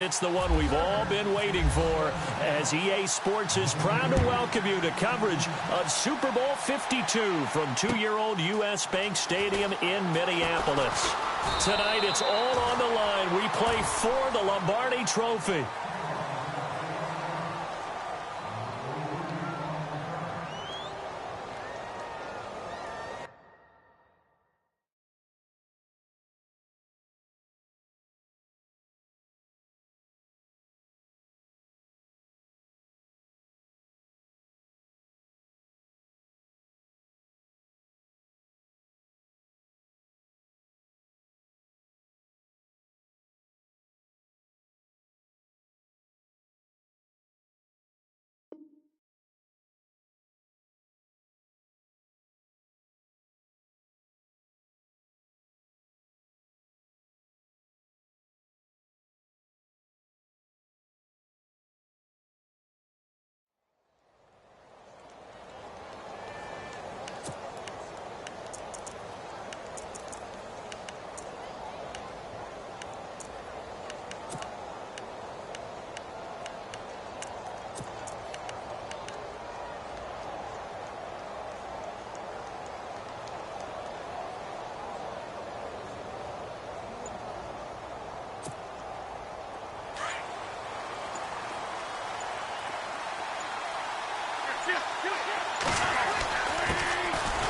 it's the one we've all been waiting for, as EA Sports is proud to welcome you to coverage of Super Bowl 52 from 2-year-old U.S. Bank Stadium in Minneapolis. Tonight, it's all on the line. We play for the Lombardi Trophy.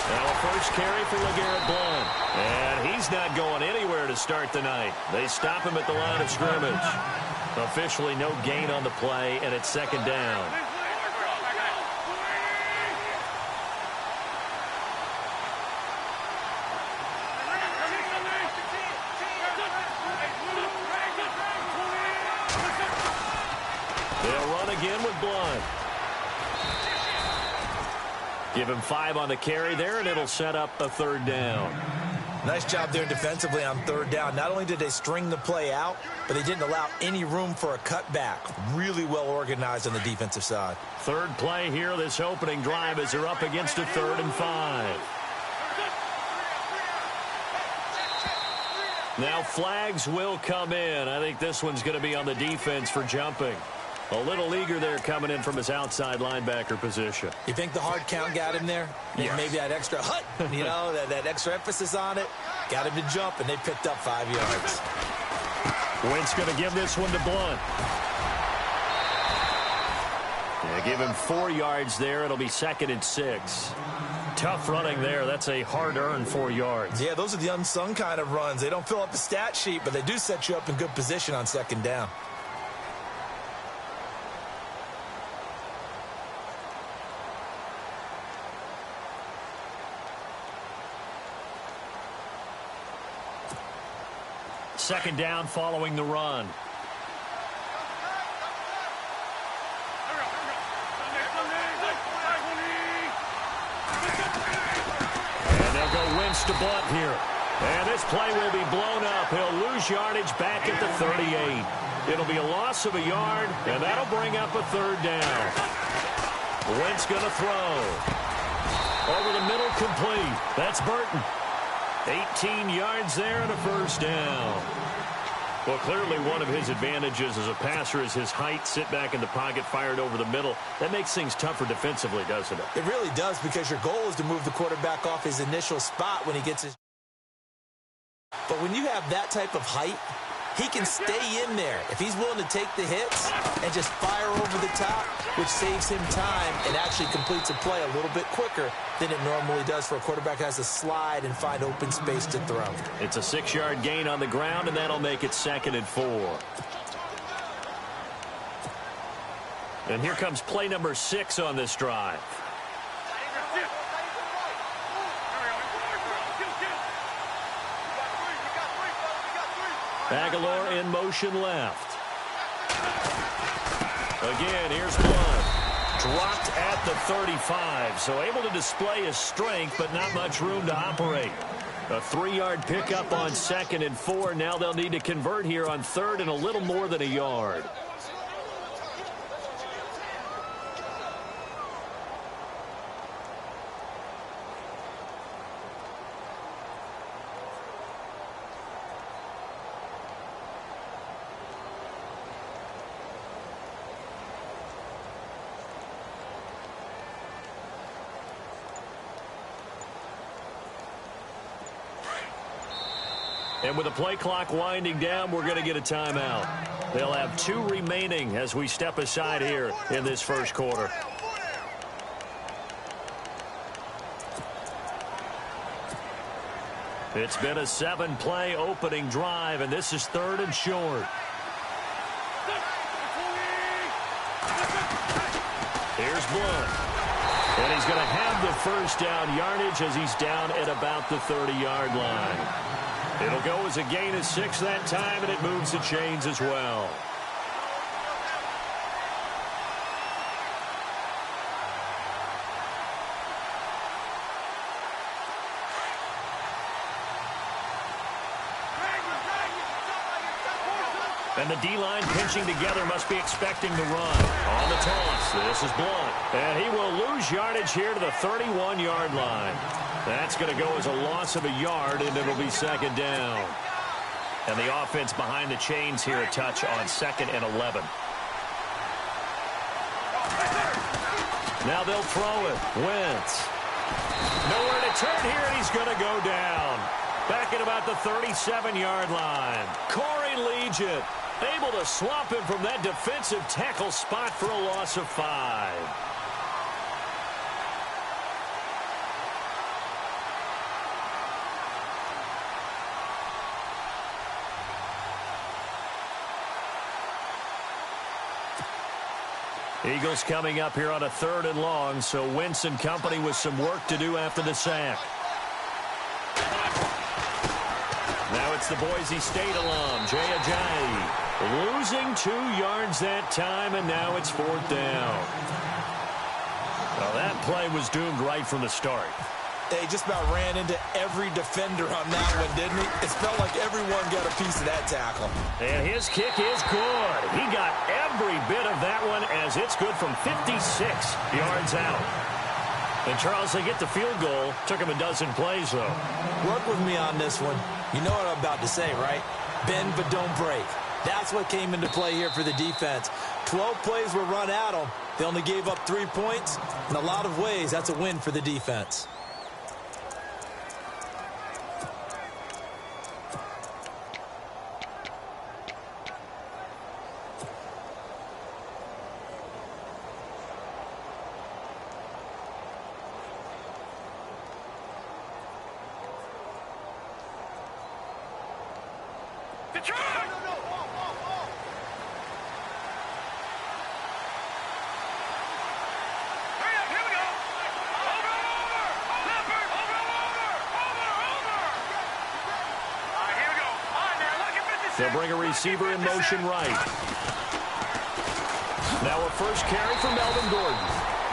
Now a first carry for LeGarrette Blount. And he's not going anywhere to start the night. They stop him at the line of scrimmage. Officially no gain on the play, and it's second down. They'll run again with Blount. Give him 5 on the carry there, and it'll set up a third down. Nice job there defensively on third down. Not only did they string the play out, but they didn't allow any room for a cutback. Really well organized on the defensive side. Third play here, this opening drive, as they're up against a 3rd and 5. Now flags will come in. I think this one's going to be on the defense for jumping. A little eager there coming in from his outside linebacker position. You think the hard count got him there? Yes. Maybe that extra hut, that extra emphasis on it. Got him to jump, and they picked up 5 yards. Wentz going to give this one to Blount. Yeah, give him 4 yards there. It'll be 2nd and 6. Tough running there. That's a hard-earned 4 yards. Yeah, those are the unsung kind of runs. They don't fill up the stat sheet, but they do set you up in good position on second down. Second down following the run. And they'll go Wentz to Blount here. And this play will be blown up. He'll lose yardage back at the 38. It'll be a loss of a yard, and that'll bring up a third down. Wentz going to throw. Over the middle, complete. That's Burton. 18 yards there and a first down. Well, clearly one of his advantages as a passer is his height. Sit back in the pocket, fired over the middle. That makes things tougher defensively, doesn't it? It really does, because your goal is to move the quarterback off his initial spot when he gets his... But when you have that type of height, he can stay in there if he's willing to take the hits and just fire over the top, which saves him time and actually completes a play a little bit quicker than it normally does for a quarterback who has to slide and find open space to throw. It's a 6-yard gain on the ground, and that'll make it 2nd and 4. And here comes play number 6 on this drive. Aguilar in motion left. Again, here's Blount. Dropped at the 35, so able to display his strength, but not much room to operate. A 3-yard pickup on 2nd and 4. Now they'll need to convert here on 3rd and a little more than a yard. And with the play clock winding down, we're going to get a timeout. They'll have 2 remaining as we step aside here in this first quarter. It's been a 7-play opening drive, and this is 3rd and short. Here's Blunt. And he's going to have the first down yardage as he's down at about the 30-yard line. It'll go as a gain of 6 that time, and it moves the chains as well. And the D-line pinching together must be expecting the run. On the toss, this is Blunt. And he will lose yardage here to the 31-yard line. That's going to go as a loss of a yard, and it'll be 2nd down. And the offense behind the chains here a touch on 2nd and 11. Now they'll throw it. Wentz. Nowhere to turn here, and he's going to go down. Back at about the 37-yard line. Corey Legion able to swamp him from that defensive tackle spot for a loss of 5. Eagles coming up here on a 3rd and long, so Wentz and company with some work to do after the sack. Now it's the Boise State alum, Jay Ajayi, losing 2 yards that time, and now it's 4th down. Well, that play was doomed right from the start. They just about ran into every defender on that one, didn't he? It felt like everyone got a piece of that tackle. And his kick is good. He got every bit of that one as it's good from 56 yards out. And, Charles, they get the field goal. Took him a dozen plays, though. Work with me on this one. You know what I'm about to say, right? Bend but don't break. That's what came into play here for the defense. 12 plays were run at them. They only gave up 3 points. In a lot of ways, that's a win for the defense. They'll bring a receiver in motion right. Now a first carry for Melvin Gordon.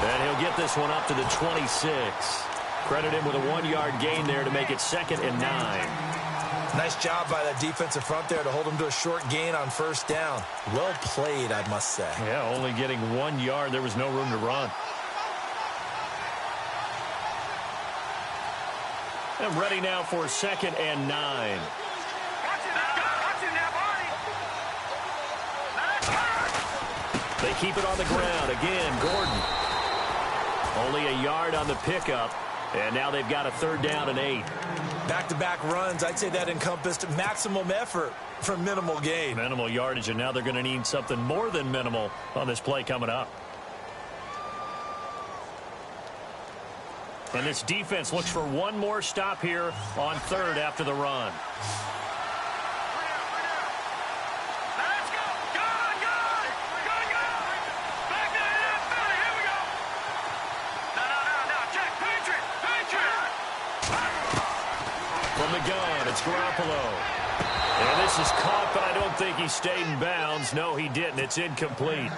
And he'll get this one up to the 26. Credit him with a 1-yard gain there to make it 2nd and 9. Nice job by that defensive front there to hold him to a short gain on 1st down. Well played, I must say. Yeah, only getting 1 yard. There was no room to run. And ready now for 2nd and 9. They keep it on the ground. Again, Gordon. Only a yard on the pickup. And now they've got a 3rd down and 8. Back-to-back runs, I'd say that encompassed maximum effort for minimal gain. Minimal yardage, and now they're going to need something more than minimal on this play coming up. And this defense looks for one more stop here on 3rd after the run. From the gun, it's Garoppolo. And this is caught, but I don't think he stayed in bounds. No, he didn't. It's incomplete.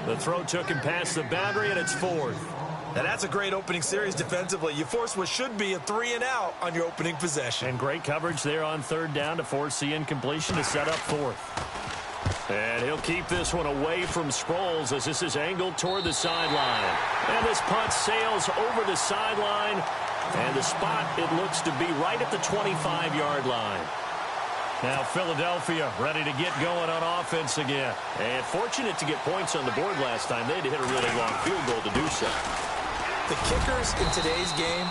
The throw took him past the boundary, and it's 4th. Now, that's a great opening series defensively. You force what should be a 3-and-out on your opening possession. And great coverage there on 3rd down to force the incompletion to set up 4th. And he'll keep this one away from Sproles as this is angled toward the sideline. And this punt sails over the sideline. And the spot, it looks to be right at the 25-yard line. Now Philadelphia ready to get going on offense again. And fortunate to get points on the board last time. They had to hit a really long field goal to do so. The kickers in today's game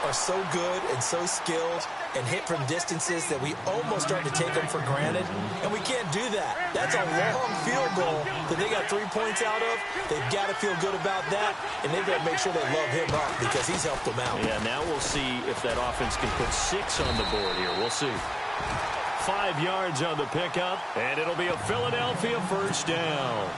are so good and so skilled and hit from distances that we almost start to take them for granted, and we can't do that. That's a long field goal that they got 3 points out of. They've got to feel good about that, and they've got to make sure they love him up because he's helped them out. Yeah, now we'll see if that offense can put 6 on the board here. We'll see. 5 yards on the pickup, and it'll be a Philadelphia first down.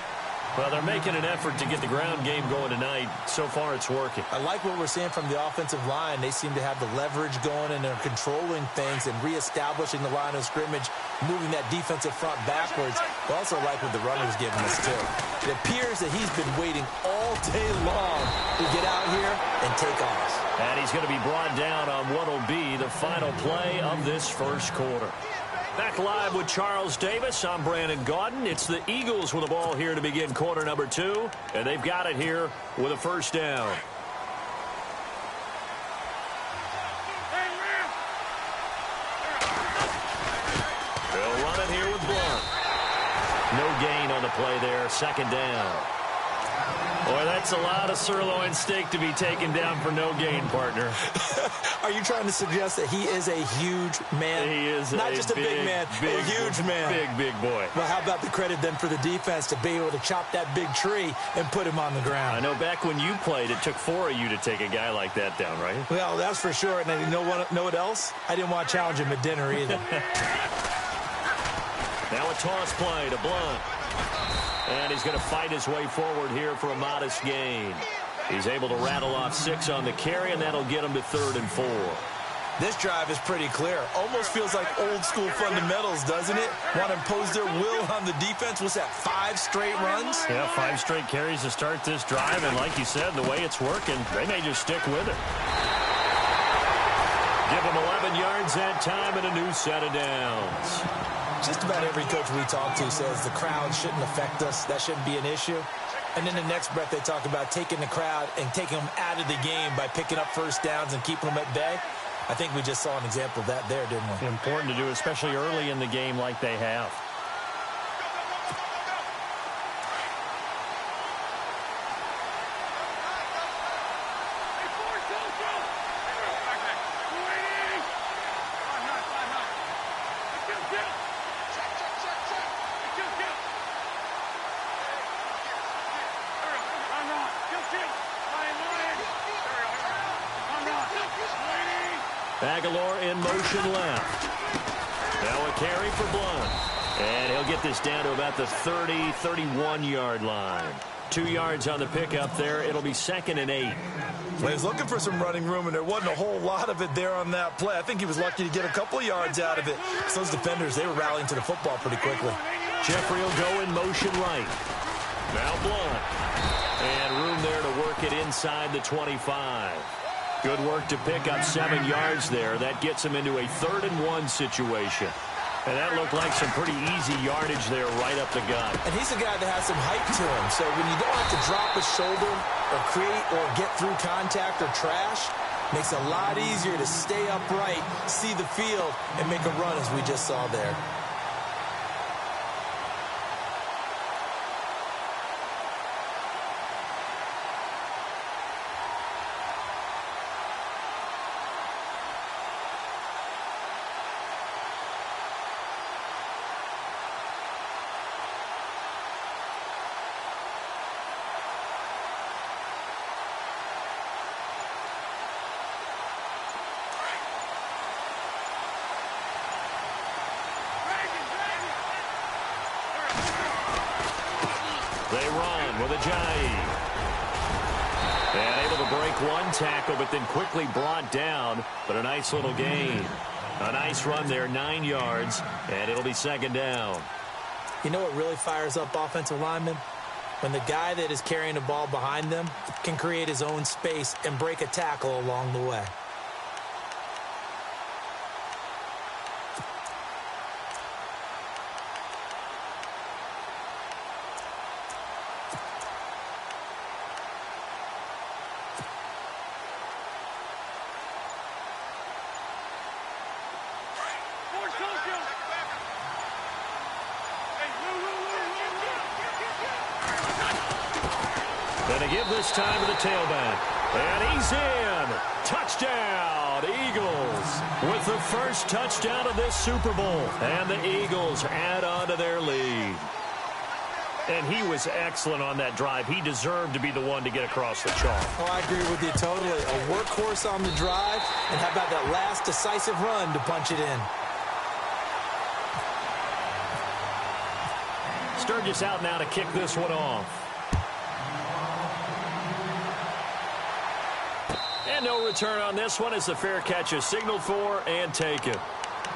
Well, they're making an effort to get the ground game going tonight. So far, it's working. I like what we're seeing from the offensive line. They seem to have the leverage going, and they're controlling things and reestablishing the line of scrimmage, moving that defensive front backwards. I also like what the runner's giving us, too. It appears that he's been waiting all day long to get out here and take off. And he's going to be brought down on what will be the final play of this first quarter. Back live with Charles Davis. I'm Brandon Gaudin. It's the Eagles with the ball here to begin quarter number 2, and they've got it here with a first down. They'll run it here with Blunt. No gain on the play there, second down. Boy, that's a lot of sirloin steak to be taken down for no gain, partner. Are you trying to suggest that he is a huge man? He is not just a big man, a huge man. Big boy. Well, how about the credit then for the defense to be able to chop that big tree and put him on the ground? I know back when you played, it took 4 of you to take a guy like that down, right? Well, that's for sure. And you know what else? I didn't want to challenge him at dinner either. Now a toss play to Blunt. And he's going to fight his way forward here for a modest gain. He's able to rattle off 6 on the carry, and that'll get him to 3rd and 4. This drive is pretty clear. Almost feels like old school fundamentals, doesn't it? Want to impose their will on the defense. What's that, 5 straight runs? Yeah, 5 straight carries to start this drive, and like you said, the way it's working, they may just stick with it. Give them 11 yards that time and a new set of downs. Just about every coach we talk to says the crowd shouldn't affect us. That shouldn't be an issue. And then the next breath they talk about taking the crowd and taking them out of the game by picking up first downs and keeping them at bay. I think we just saw an example of that there, didn't we? Important to do, especially early in the game like they have. Aguilar in motion left. Now a carry for Blunt. And he'll get this down to about the 30, 31-yard line. 2 yards on the pickup there. It'll be 2nd and 8. Well, he was looking for some running room, and there wasn't a whole lot of it there on that play. I think he was lucky to get a couple of yards out of it. So those defenders, they were rallying to the football pretty quickly. Jeffrey will go in motion right. Now Blunt. And room there to work it inside the 25. Good work to pick up 7 yards there. That gets him into a 3rd and 1 situation. And that looked like some pretty easy yardage there right up the gut. And he's a guy that has some height to him. So when you don't have to drop a shoulder or create or get through contact or trash, makes it a lot easier to stay upright, see the field, and make a run as we just saw there. They run with Ajayi. And able to break one tackle, but then quickly brought down. But a nice little gain. A nice run there, 9 yards, and it'll be 2nd down. You know what really fires up offensive linemen? When the guy that is carrying the ball behind them can create his own space and break a tackle along the way. Going to give this time to the tailback. And he's in. Touchdown, Eagles, with the first touchdown of this Super Bowl. And the Eagles add on to their lead. And he was excellent on that drive. He deserved to be the one to get across the chalk. Oh, I agree with you totally. A workhorse on the drive, and how about that last decisive run to punch it in? Sturgis out now to kick this one off. And no return on this one as the fair catch is signaled for and taken.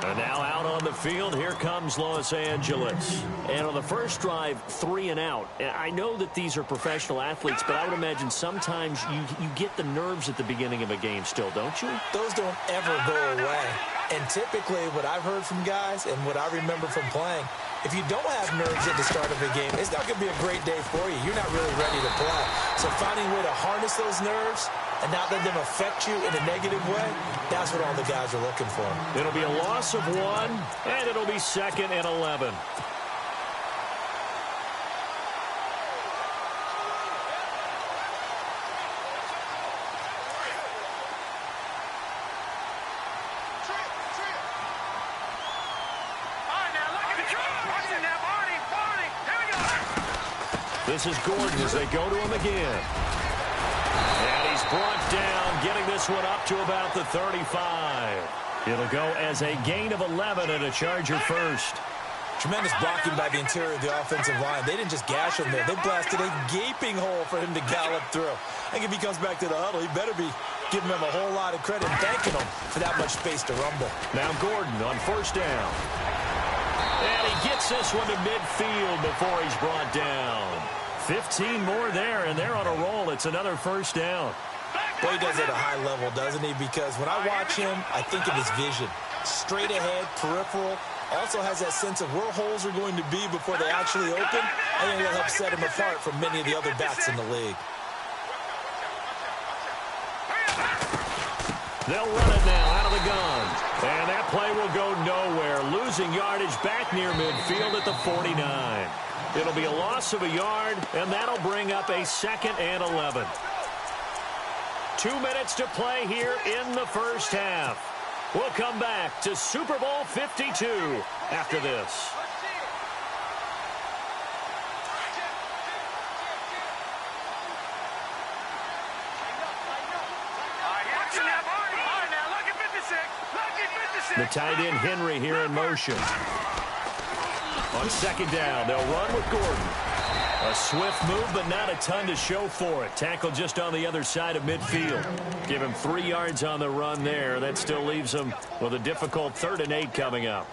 And now out on the field, here comes Los Angeles. And on the first drive, 3 and out. And I know that these are professional athletes, but I would imagine sometimes you get the nerves at the beginning of a game still, don't you? Those don't ever go away. And typically what I've heard from guys and what I remember from playing, if you don't have nerves at the start of a game, it's not going to be a great day for you. You're not really ready to play. So finding a way to harness those nerves and not let them affect you in a negative way, that's what all the guys are looking for. It'll be a loss of 1, and it'll be 2nd and 11. This is Gordon as they go to him again. And he's brought down, getting this one up to about the 35. It'll go as a gain of 11 and a Charger first. Tremendous blocking by the interior of the offensive line. They didn't just gash him there. They blasted a gaping hole for him to gallop through. I think if he comes back to the huddle, he better be giving him a whole lot of credit and thanking him for that much space to rumble. Now Gordon on first down. And he gets this one to midfield before he's brought down. 15 more there, and they're on a roll. It's another first down. Boy, he does it at a high level, doesn't he? Because when I watch him, I think of his vision. Straight ahead, peripheral. Also has that sense of where holes are going to be before they actually open. I think that helps set him apart from many of the other backs in the league. They'll run it now out of the gun. And that play will go nowhere. Losing yardage back near midfield at the 49. It'll be a loss of a yard, and that'll bring up a 2nd and 11. 2 minutes to play here in the first half. We'll come back to Super Bowl 52 after this. The tight end Henry here in motion. On second down, they'll run with Gordon. A swift move, but not a ton to show for it. Tackle just on the other side of midfield. Give him 3 yards on the run there. That still leaves him with a difficult 3rd and 8 coming up.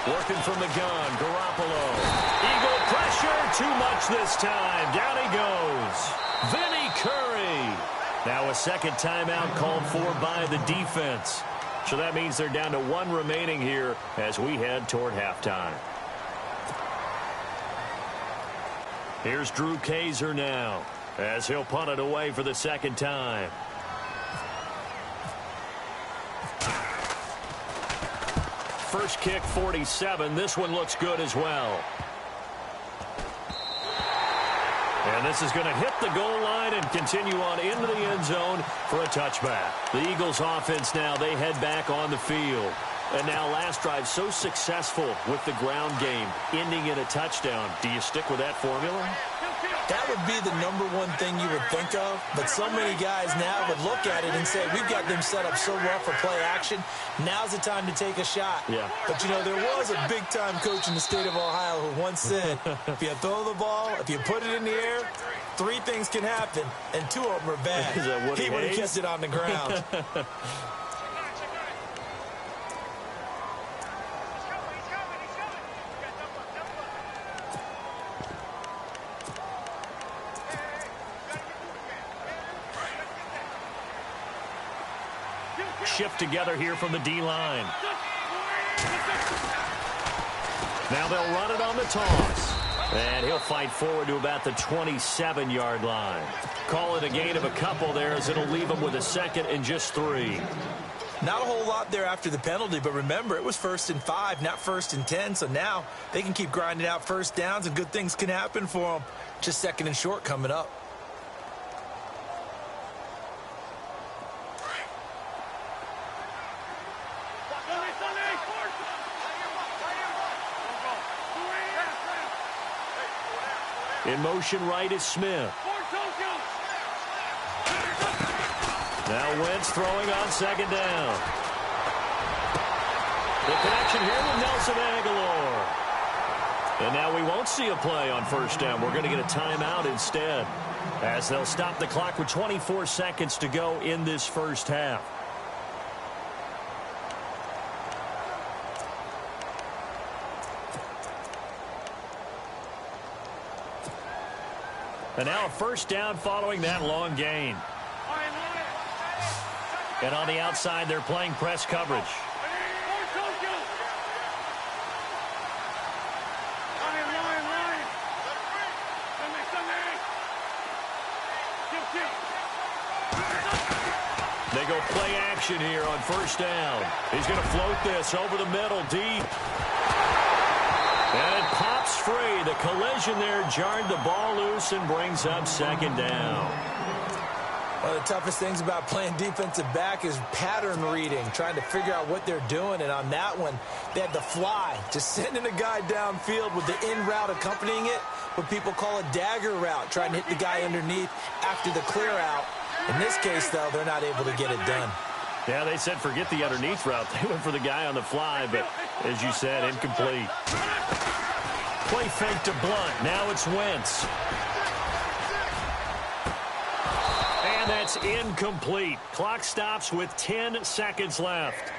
Working from the gun, Garoppolo. Eagle pressure, too much this time. Down he goes. Vinny Curry. Now a second timeout called for by the defense. So that means they're down to 1 remaining here as we head toward halftime. Here's Drew Kaiser now as he'll punt it away for the 2nd time. First kick, 47. This one looks good as well. And this is going to hit the goal line and continue on into the end zone for a touchback. The Eagles offense now, they head back on the field. And now last drive so successful with the ground game, ending in a touchdown. Do you stick with that formula? That would be the #1 thing you would think of, but so many guys now would look at it and say, we've got them set up so well for play action, now's the time to take a shot. Yeah. But, you know, there was a big-time coach in the state of Ohio who once said, if you throw the ball, if you put it in the air, 3 things can happen, and 2 of them are bad. He would have kept it on the ground. shift together here from the D-line. Now they'll run it on the toss. And he'll fight forward to about the 27-yard line. Call it a gain of a couple there as it'll leave him with a second and just 3. Not a whole lot there after the penalty, but remember, it was 1st and 5, not 1st and 10, so now they can keep grinding out first downs and good things can happen for them. Just 2nd and short coming up. In motion right is Smith. Now Wentz throwing on 2nd down. The connection here with Nelson Aguilar. And now we won't see a play on 1st down. We're going to get a timeout instead, as they'll stop the clock with 24 seconds to go in this first half. And now a 1st down following that long gain. And on the outside, they're playing press coverage. They go play action here on 1st down. He's going to float this over the middle deep. And it pops free. The collision there jarred the ball loose and brings up 2nd down. One of the toughest things about playing defensive back is pattern reading, trying to figure out what they're doing. And on that one, they had to fly, just sending a guy downfield with the in route accompanying it, what people call a dagger route, trying to hit the guy underneath after the clear out. In this case, though, they're not able to get it done. Yeah, they said forget the underneath route. They went for the guy on the fly, but as you said, incomplete. Play fake to Blunt. Now it's Wentz. And that's incomplete. Clock stops with 10 seconds left.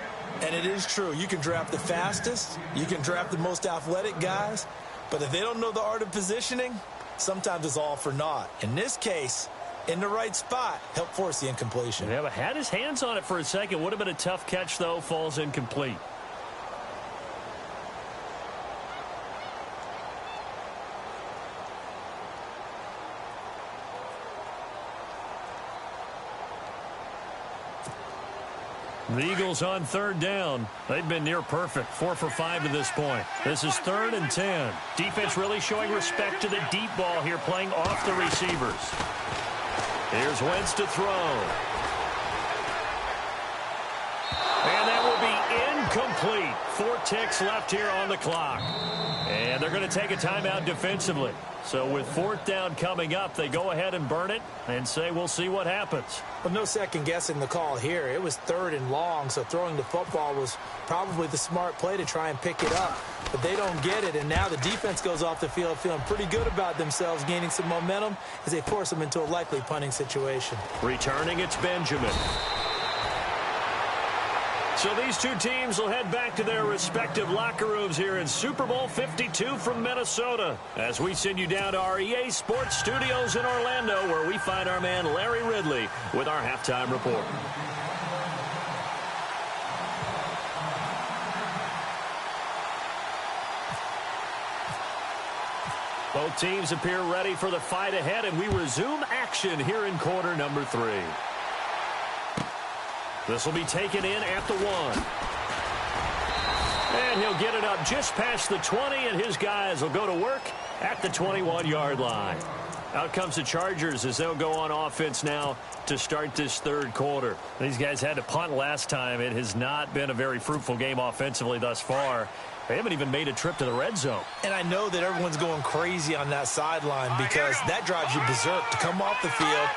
And it is true. You can draft the fastest. You can draft the most athletic guys. But if they don't know the art of positioning, sometimes it's all for naught. In this case, in the right spot, help force the incompletion. Yeah, but had his hands on it for a second. Would have been a tough catch, though. Falls incomplete. The Eagles on 3rd down. They've been near perfect. 4 for 5 to this point. This is 3rd and 10. Defense really showing respect to the deep ball here, playing off the receivers. Here's Wentz to throw. And that will be incomplete. 4 ticks left here on the clock. And they're going to take a timeout defensively. So with 4th down coming up, they go ahead and burn it and say we'll see what happens. Well, no second guessing the call here. It was 3rd and long, so throwing the football was probably the smart play to try and pick it up. But they don't get it, and now the defense goes off the field feeling pretty good about themselves, gaining some momentum as they force them into a likely punting situation. Returning, it's Benjamin. So these two teams will head back to their respective locker rooms here in Super Bowl 52 from Minnesota, as we send you down to our EA Sports Studios in Orlando, where we find our man Larry Ridley with our halftime report. Both teams appear ready for the fight ahead, and we resume action here in quarter number 3. This will be taken in at the 1. And he'll get it up just past the 20, and his guys will go to work at the 21-yard line. Out comes the Chargers as they'll go on offense now to start this 3rd quarter. These guys had to punt last time. It has not been a very fruitful game offensively thus far. They haven't even made a trip to the red zone. And I know that everyone's going crazy on that sideline because that drives you berserk to come off the field,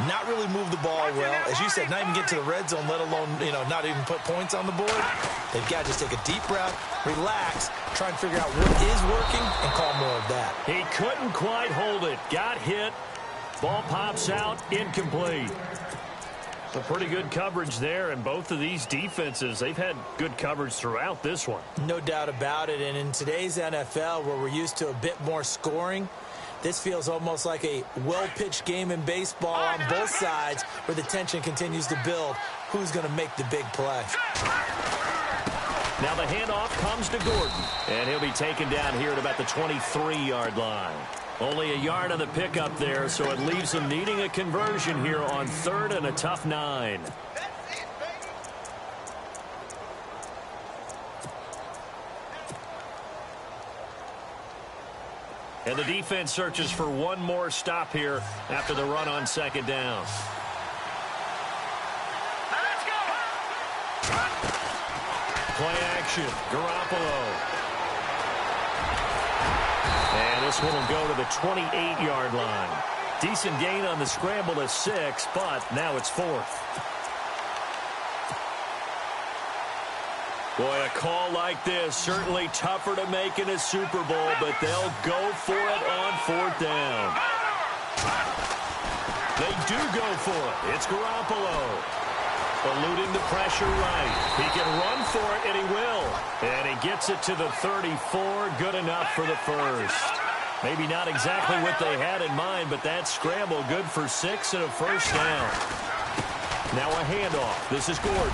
not really move the ball well. As you said, not even get to the red zone, let alone, not even put points on the board. They've got to just take a deep breath, relax, try and figure out what is working, and call more of that. He couldn't quite hold it. Got hit. Ball pops out. Incomplete. So pretty good coverage there, and both of these defenses, they've had good coverage throughout this one. No doubt about it, and in today's NFL, where we're used to a bit more scoring, This feels almost like a well-pitched game in baseball on both sides where the tension continues to build. Who's going to make the big play? Now the handoff comes to Gordon, and he'll be taken down here at about the 23-yard line. Only a yard on the pickup there, so it leaves him needing a conversion here on 3rd and a tough 9. And the defense searches for one more stop here after the run on 2nd down. Let's go. Play action, Garoppolo. And this one will go to the 28-yard line. Decent gain on the scramble to 6, but now it's 4th. Boy, a call like this, certainly tougher to make in a Super Bowl, but they'll go for it on 4th down. They do go for it. It's Garoppolo. Eluding the pressure right. He can run for it, and he will. And he gets it to the 34. Good enough for the first. Maybe not exactly what they had in mind, but that scramble good for 6 and a first down. Now a handoff. This is Gordon.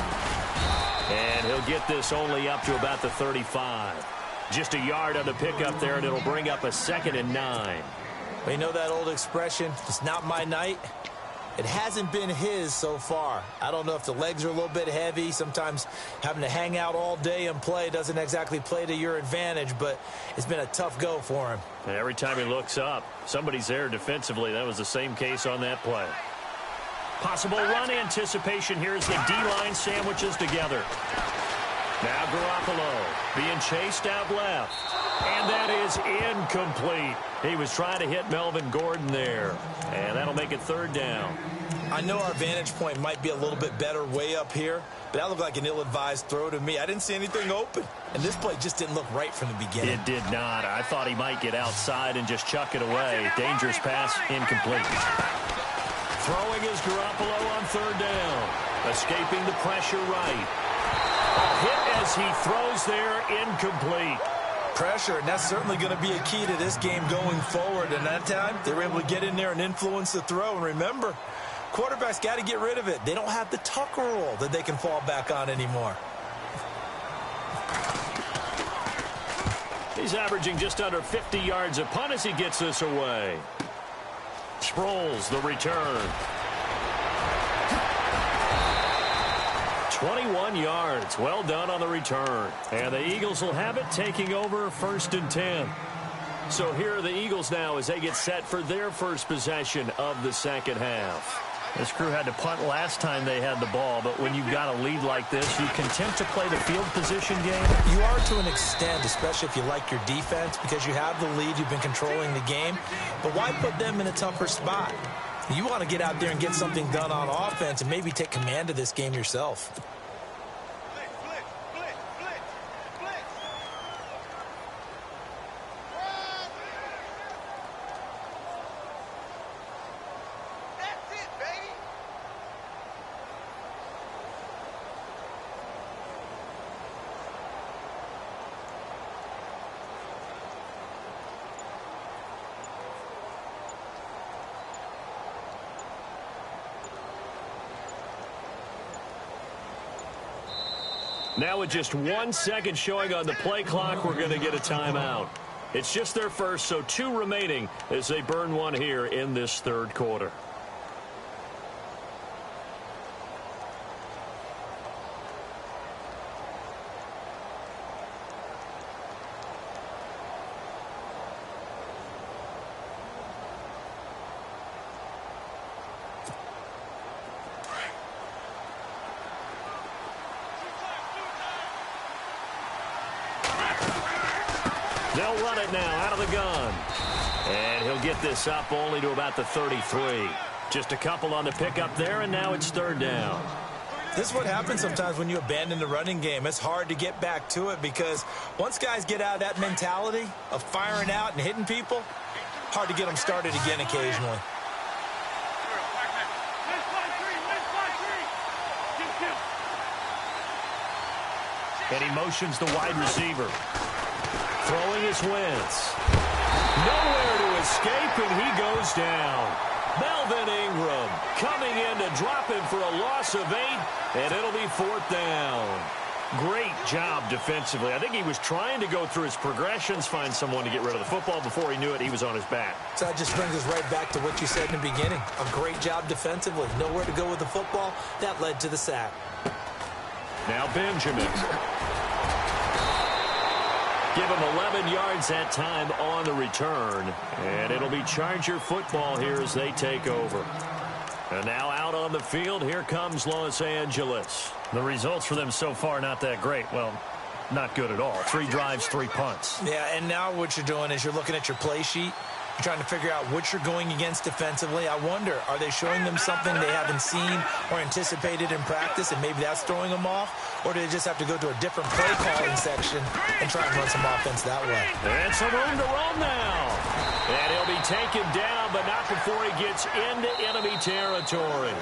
And he'll get this only up to about the 35. Just a yard on the pickup there, and it'll bring up a 2nd and 9. We know that old expression, it's not my night. It hasn't been his so far. I don't know if the legs are a little bit heavy. Sometimes having to hang out all day and play doesn't exactly play to your advantage, but it's been a tough go for him. And every time he looks up, somebody's there defensively. That was the same case on that play. Possible run anticipation here as the D-line sandwiches together. Now Garoppolo being chased out left. And that is incomplete. He was trying to hit Melvin Gordon there. And that'll make it 3rd down. I know our vantage point might be a little bit better way up here, but that looked like an ill-advised throw to me. I didn't see anything open. And this play just didn't look right from the beginning. It did not. I thought he might get outside and just chuck it away. Dangerous pass, incomplete. Throwing is Garoppolo on 3rd down. Escaping the pressure right. A hit as he throws there, incomplete. Pressure, and that's certainly going to be a key to this game going forward. And that time, they were able to get in there and influence the throw. And remember, quarterbacks got to get rid of it. They don't have the Tucker rule that they can fall back on anymore. He's averaging just under 50 yards a punt as he gets this away. Sproles, the return. 21 yards. Well done on the return. And the Eagles will have it, taking over 1st and 10. So here are the Eagles now as they get set for their first possession of the 2nd half. This crew had to punt last time they had the ball, but when you've got a lead like this, you content to play the field position game? You are to an extent, especially if you like your defense, because you have the lead, you've been controlling the game. But why put them in a tougher spot? You want to get out there and get something done on offense and maybe take command of this game yourself. Now with just 1 second showing on the play clock, we're going to get a timeout. It's just their first, so 2 remaining as they burn one here in this 3rd quarter. They'll run it now out of the gun. And he'll get this up only to about the 33. Just a couple on the pickup there, and now it's 3rd down. This is what happens sometimes when you abandon the running game. It's hard to get back to it because once guys get out of that mentality of firing out and hitting people, hard to get them started again occasionally. And he motions the wide receiver. Throwing his Wentz. Nowhere to escape, and he goes down. Melvin Ingram coming in to drop him for a loss of 8, and it'll be 4th down. Great job defensively. I think he was trying to go through his progressions, find someone to get rid of the football. Before he knew it, he was on his back. So that just brings us right back to what you said in the beginning. A great job defensively. Nowhere to go with the football. That led to the sack. Now Benjamin. Give him 11 yards that time on the return. And it'll be Charger football here as they take over. And now out on the field, here comes Los Angeles. The results for them so far, not that great. Well, not good at all. 3 drives, 3 punts. Yeah, and now what you're doing is you're looking at your play sheet. You're trying to figure out what you're going against defensively. I wonder, are they showing them something they haven't seen or anticipated in practice, and maybe that's throwing them off? Or do they just have to go to a different play calling section and try and run some offense that way? And some room to run now. And he'll be taken down, but not before he gets into enemy territory.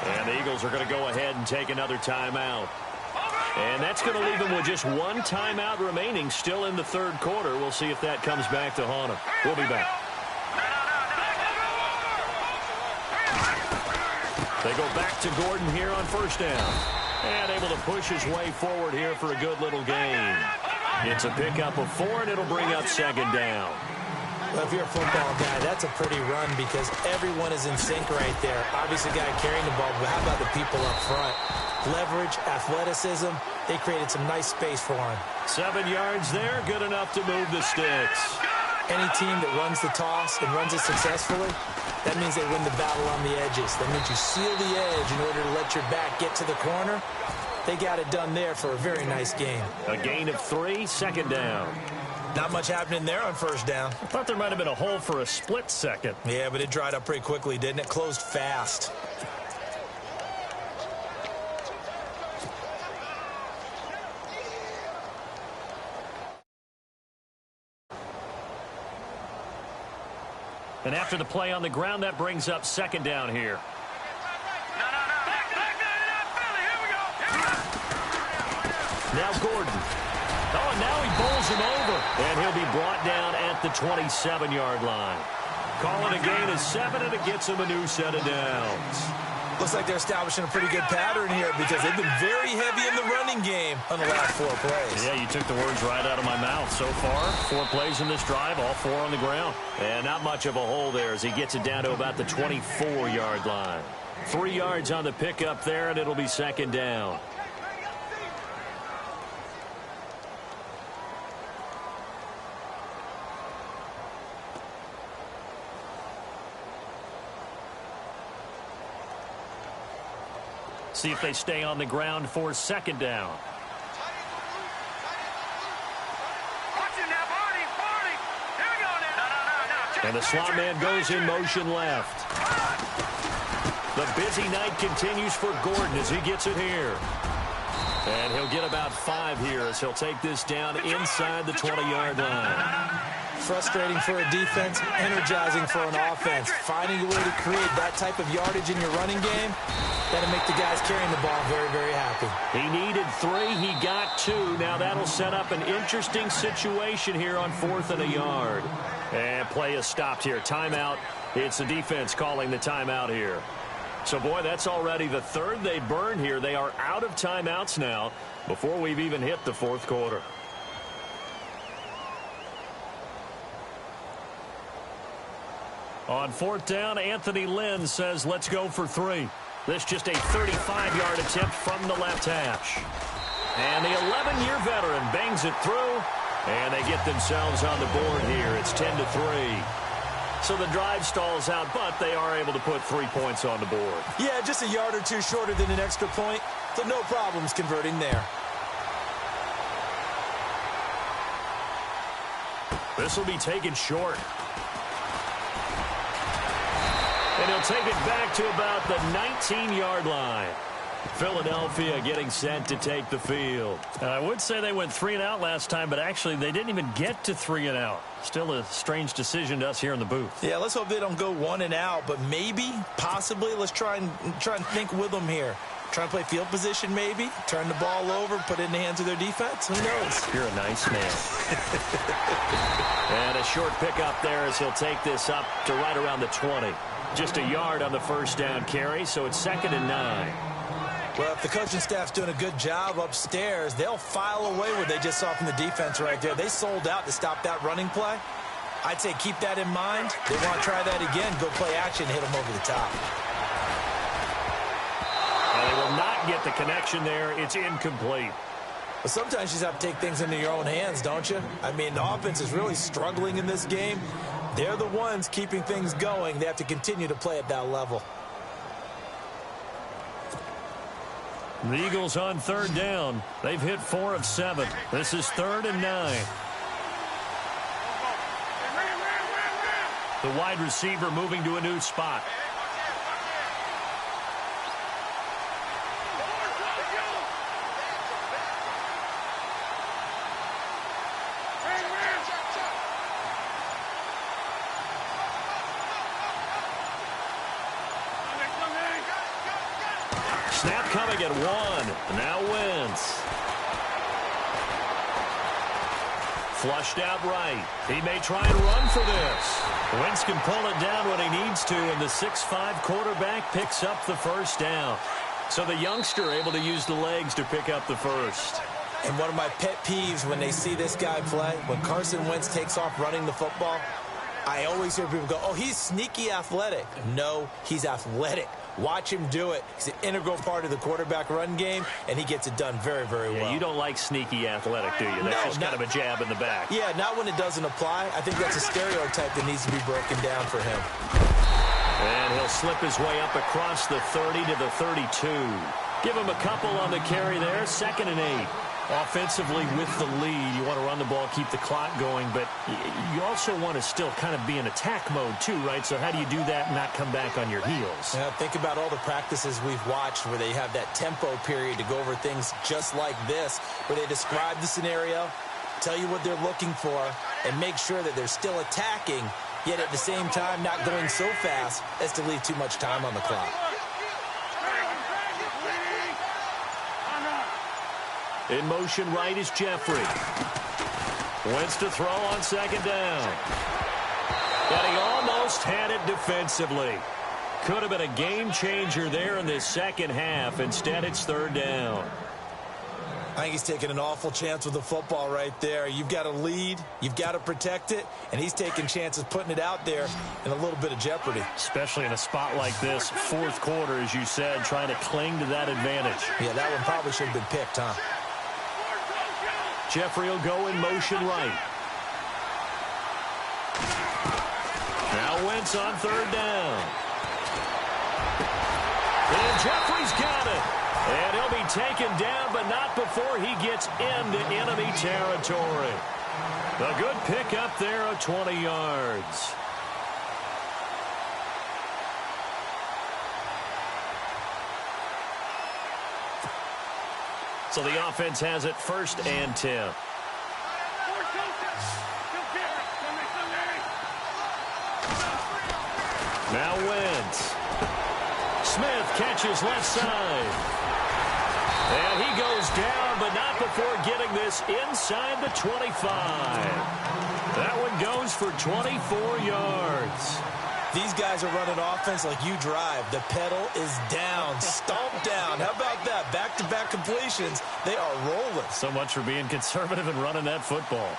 And the Eagles are going to go ahead and take another timeout. And that's going to leave them with just 1 timeout remaining still in the 3rd quarter. We'll see if that comes back to haunt them. We'll be back. They go back to Gordon here on 1st down. And able to push his way forward here for a good little gain. It's a pickup of 4, and it'll bring up 2nd down. Well, if you're a football guy, that's a pretty run because everyone is in sync right there. Obviously, guy carrying the ball, but how about the people up front? Leverage, athleticism, they created some nice space for him. 7 yards there, good enough to move the sticks. Any team that runs the toss and runs it successfully, that means they win the battle on the edges. That means you seal the edge in order to let your back get to the corner. They got it done there for a very nice game. A gain of 3, 2nd down. Not much happening there on 1st down. I thought there might have been a hole for a split second. Yeah, but it dried up pretty quickly, didn't it? Closed fast. And after the play on the ground, that brings up 2nd down here. Now Gordon. Oh, and now he bowls him over. And he'll be brought down at the 27-yard line. Calling a gain of 7, and it gets him a new set of downs. Looks like they're establishing a pretty good pattern here because they've been very heavy in the running game on the last 4 plays. Yeah, you took the words right out of my mouth. So far, 4 plays in this drive, all 4 on the ground. And not much of a hole there as he gets it down to about the 24-yard line. 3 yards on the pickup there, and it'll be 2nd down. See if they stay on the ground for 2nd down. And the slot man goes in motion left. The busy night continues for Gordon as he gets it here. And he'll get about 5 here as he'll take this down inside the 20-yard line. Frustrating for a defense, energizing for an offense. Finding a way to create that type of yardage in your running game, that'll make the guys carrying the ball very, very happy. He needed 3. He got 2. Now that'll set up an interesting situation here on 4th and a yard. And play is stopped here. Timeout. It's the defense calling the timeout here. So, boy, that's already the 3rd they burned here. They are out of timeouts now before we've even hit the 4th quarter. On 4th down, Anthony Lynn says, let's go for 3. This just a 35-yard attempt from the left hash. And the 11-year veteran bangs it through, and they get themselves on the board here. It's 10-3. So the drive stalls out, but they are able to put 3 points on the board. Yeah, just a yard or 2 shorter than an extra point, so no problems converting there. This will be taken short. And he'll take it back to about the 19-yard line. Philadelphia getting set to take the field. I would say they went 3 and out last time, but actually they didn't even get to 3 and out. Still a strange decision to us here in the booth. Yeah, let's hope they don't go 1 and out, but maybe, possibly, let's try and think with them here. Trying to play field position maybe? Turn the ball over, put it in the hands of their defense? Who knows? You're a nice man. And a short pickup there as he'll take this up to right around the 20. Just a yard on the first down carry, so it's 2nd and 9. Well, if the coaching staff's doing a good job upstairs, they'll file away what they just saw from the defense right there. They sold out to stop that running play. I'd say keep that in mind. They want to try that again, go play action, hit them over the top. And they will not get the connection there. It's incomplete. But sometimes you just have to take things into your own hands, don't you? I mean, the offense is really struggling in this game. They're the ones keeping things going. They have to continue to play at that level. The Eagles on 3rd down. They've hit 4 of 7. This is 3rd and 9. The wide receiver moving to a new spot. Snap coming at 1. Now Wentz. Flushed out right. He may try and run for this. Wentz can pull it down when he needs to, and the 6'5" quarterback picks up the first down. So the youngster able to use the legs to pick up the first. And one of my pet peeves when they see this guy play, when Carson Wentz takes off running the football, I always hear people go, oh, he's sneaky athletic. No, he's athletic. Watch him do it. He's an integral part of the quarterback run game, and he gets it done very, very well. You don't like sneaky athletic, do you? That's just kind of a jab in the back. Yeah, not when it doesn't apply. I think that's a stereotype that needs to be broken down for him. And he'll slip his way up across the 30 to the 32. Give him a couple on the carry there. 2nd and 8. Offensively with the lead, you want to run the ball, keep the clock going, but you also want to still kind of be in attack mode too, right? So how do you do that and not come back on your heels? Yeah, think about all the practices we've watched where they have that tempo period to go over things just like this, where they describe the scenario, tell you what they're looking for, and make sure that they're still attacking, yet at the same time not going so fast as to leave too much time on the clock. In motion right is Jeffrey. Wentz to throw on 2nd down. But he almost had it defensively. Could have been a game changer there in this second half. Instead, it's 3rd down. I think he's taking an awful chance with the football right there. You've got to lead, you've got to protect it, and he's taking chances putting it out there in a little bit of jeopardy. Especially in a spot like this, 4th quarter, as you said, trying to cling to that advantage. Yeah, that one probably should have been picked, huh? Jeffrey will go in motion right. Now Wentz on 3rd down. And Jeffrey's got it. And he'll be taken down, but not before he gets into enemy territory. A good pickup there of 20 yards. So the offense has it 1st and 10. Now Wentz. Smith catches left side. And he goes down, but not before getting this inside the 25. That one goes for 24 yards. These guys are running offense like you drive. The pedal is down, stomped down. How about that? Back-to-back completions. They are rolling. So much for being conservative and running that football.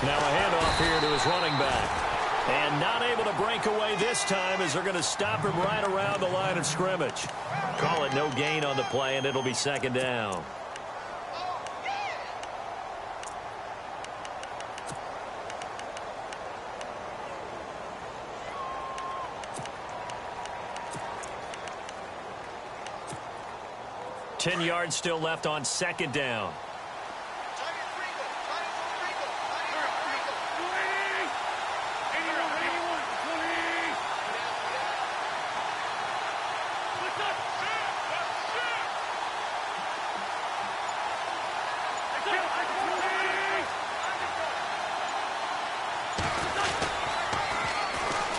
Now a handoff here to his running back. And not able to break away this time as they're going to stop him right around the line of scrimmage. Call it no gain on the play, and it'll be 2nd down. Ten yards still left on 2nd down.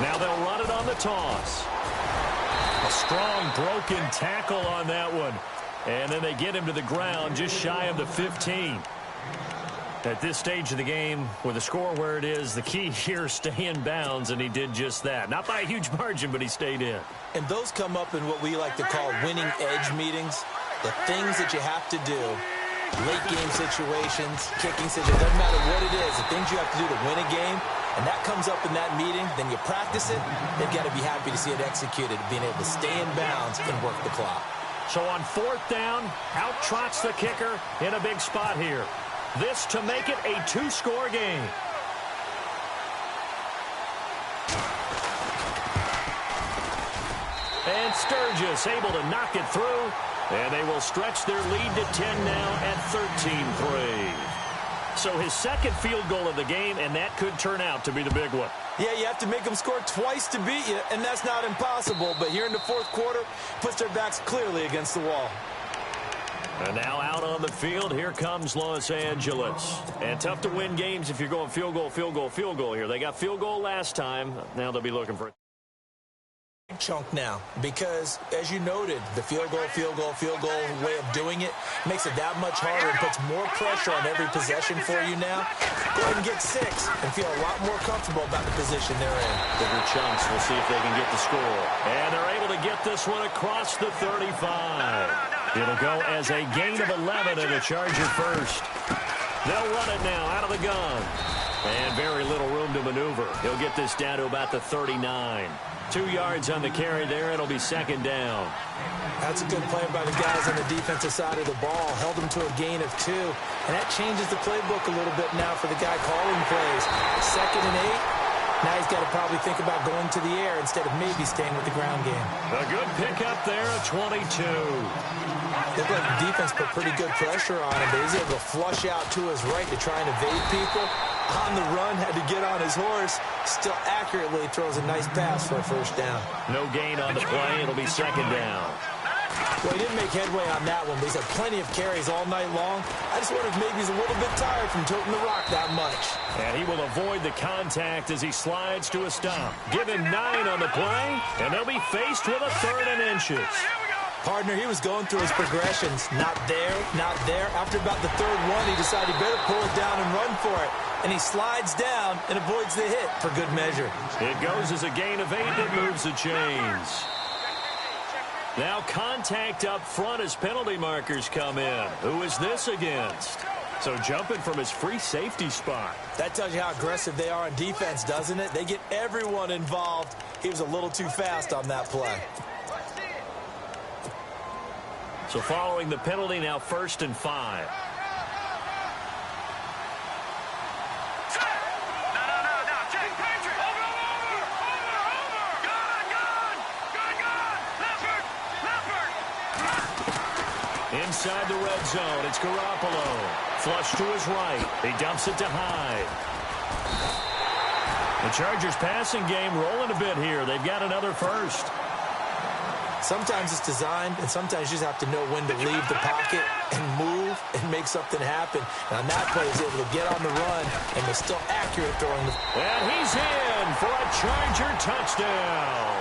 Now they'll run it on the toss. A strong broken tackle on that one. And then they get him to the ground just shy of the 15. At this stage of the game, with the score where it is, the key here is stay in bounds, and he did just that. Not by a huge margin, but he stayed in. And those come up in what we like to call winning edge meetings. The things that you have to do, late game situations, kicking situations, doesn't matter what it is, the things you have to do to win a game, and that comes up in that meeting, then you practice it, they've got to be happy to see it executed, being able to stay in bounds and work the clock. So on 4th down, out trots the kicker in a big spot here. This to make it a 2-score game. And Sturgis able to knock it through. And they will stretch their lead to 10 now at 13-3. So his second field goal of the game, and that could turn out to be the big one. Yeah, you have to make them score twice to beat you, and that's not impossible. But here in the 4th quarter, puts their backs clearly against the wall. And now out on the field, here comes Los Angeles. And tough to win games if you're going field goal, field goal, field goal here. They got field goal last time. Now they'll be looking for it. Chunk now, because as you noted, the field goal way of doing it makes it that much harder and puts more pressure on every possession for you now. Go ahead and get 6 and feel a lot more comfortable about the position they're in. Bigger chunks. We'll see if they can get the score. And they're able to get this one across the 35. It'll go as a gain of 11 and a Charger first. They'll run it now out of the gun. And very little room to maneuver. He'll get this down to about the 39. 2 yards on the carry there. It'll be 2nd down. That's a good play by the guys on the defensive side of the ball. Held them to a gain of 2. And that changes the playbook a little bit now for the guy calling plays. 2nd and 8. Now he's got to probably think about going to the air instead of maybe staying with the ground game. A good pickup there at 22. Looked like the defense put pretty good pressure on him, but he's able to flush out to his right to try and evade people. On the run, had to get on his horse. Still accurately throws a nice pass for a 1st down. No gain on the play. It'll be 2nd down. Well, he didn't make headway on that one, but he's had plenty of carries all night long. I just wonder if maybe he's a little bit tired from toting the rock that much. And he will avoid the contact as he slides to a stop. Give him 9 on the play, and they'll be faced with a 3rd and inches. Partner, he was going through his progressions. Not there, not there. After about the 3rd one, he decided he better pull it down and run for it. And he slides down and avoids the hit for good measure. It goes as a gain of 8 that moves the chains. Now contact up front as penalty markers come in. Who is this against? So jumping from his free safety spot. That tells you how aggressive they are on defense, doesn't it? They get everyone involved. He was a little too fast on that play. So following the penalty, now 1st and 5. Inside the red zone, it's Garoppolo. Flush to his right. He dumps it to Hyde. The Chargers passing game rolling a bit here. They've got another 1st. Sometimes it's designed, and sometimes you just have to know when to leave the pocket and move and make something happen. And on that play, he's able to get on the run, and they're still accurate throwing the... And he's in for a Charger touchdown.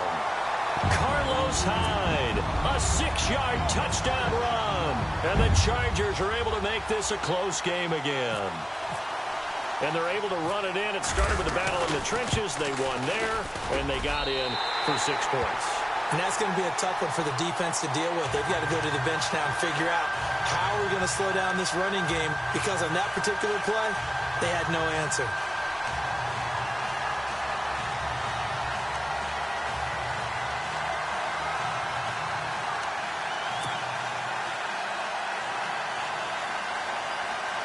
Carlos Hyde, a 6-yard touchdown run. And the Chargers are able to make this a close game again. And they're able to run it in. It started with a battle in the trenches. They won there, and they got in for 6 points. And that's going to be a tough one for the defense to deal with. They've got to go to the bench now and figure out how we're going to slow down this running game, because on that particular play, they had no answer.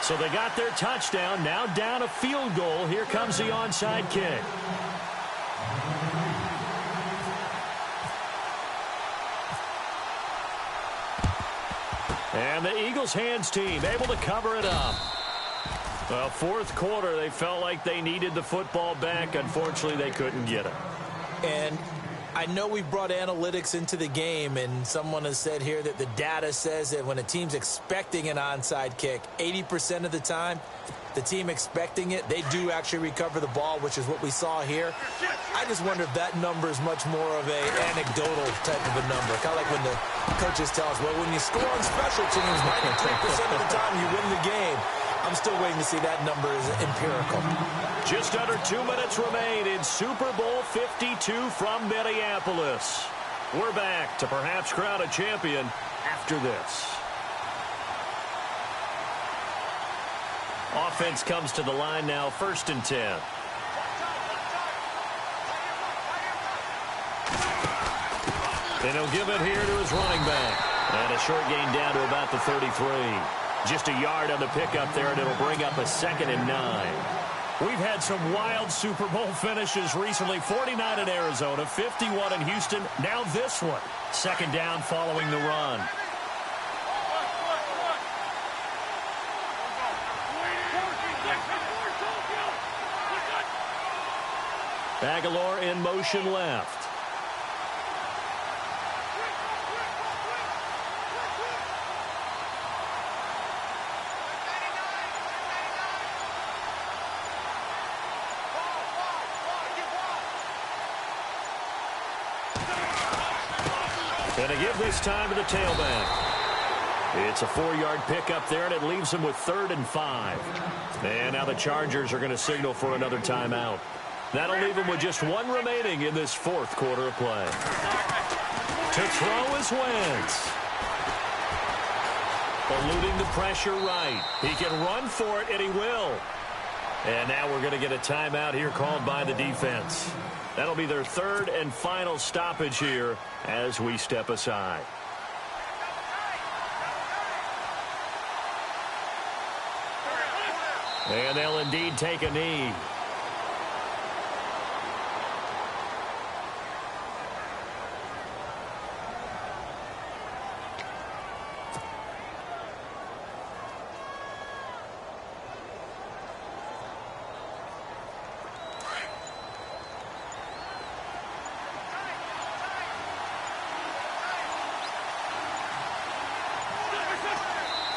So they got their touchdown. Now down a field goal. Here comes the onside kick. And the Eagles hands team able to cover it up. Well, 4th quarter, they felt like they needed the football back. Unfortunately, they couldn't get it. And I know we brought analytics into the game, and someone has said here that the data says that when a team's expecting an onside kick, 80% of the time, the team expecting it, they do actually recover the ball, which is what we saw here. I just wonder if that number is much more of a anecdotal type of a number. Kind of like when the coaches tell us, well, when you score on special teams, 93% of the time you win the game. I'm still waiting to see that number is empirical. Just under 2 minutes remain in Super Bowl 52 from Minneapolis. We're back to perhaps crown a champion after this. Offense comes to the line now, 1st and 10. And he'll give it here to his running back. And a short gain down to about the 33. Just a yard on the pickup there, and it'll bring up a 2nd and 9. We've had some wild Super Bowl finishes recently. 49 in Arizona, 51 in Houston. Now this one. 2nd down following the run. Aguilar in motion left. And a give this time to the tailback. It's a 4-yard pickup there, and it leaves him with 3rd and 5. And now the Chargers are going to signal for another timeout. That'll leave him with just 1 remaining in this 4th quarter of play. To throw is Wentz. Eluding the pressure right. He can run for it, and he will. And now we're going to get a timeout here called by the defense. That'll be their 3rd and final stoppage here as we step aside. And they'll indeed take a knee.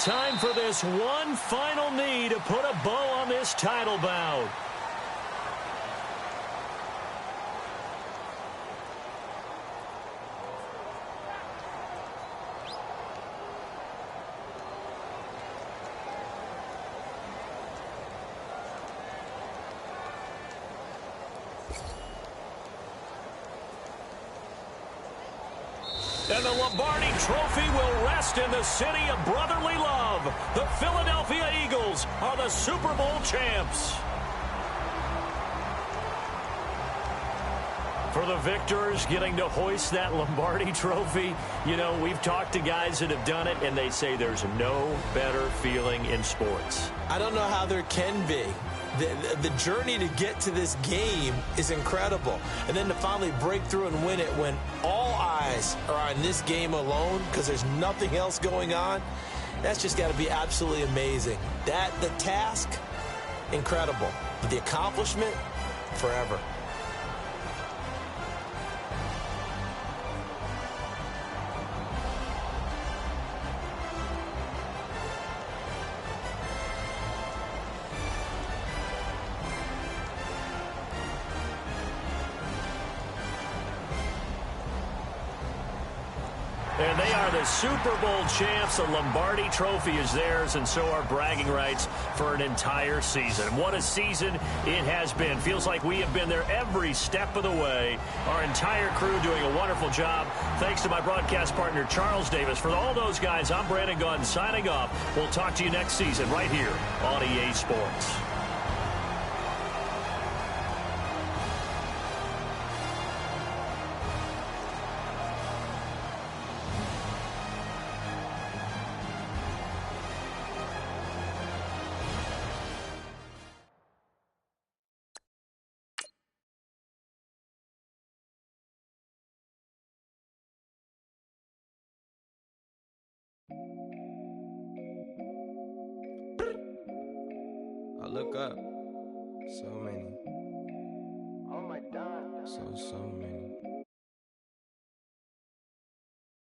Time for this one final knee to put a bow on this title bout. And the Lombardi Trophy will rest in the city of brotherly love. The Philadelphia Eagles are the Super Bowl champs. For the victors getting to hoist that Lombardi Trophy, you know, we've talked to guys that have done it, and they say there's no better feeling in sports. I don't know how there can be. The journey to get to this game is incredible. And then to finally break through and win it when all eyes are on this game alone because there's nothing else going on, that's just got to be absolutely amazing. The task, incredible. But the accomplishment, forever. And they are the Super Bowl champs. The Lombardi Trophy is theirs, and so are bragging rights for an entire season. What a season it has been. Feels like we have been there every step of the way. Our entire crew doing a wonderful job. Thanks to my broadcast partner, Charles Davis. For all those guys, I'm Brandon Gaudin signing off. We'll talk to you next season right here on EA Sports. I look up, so many. Oh my God. So many.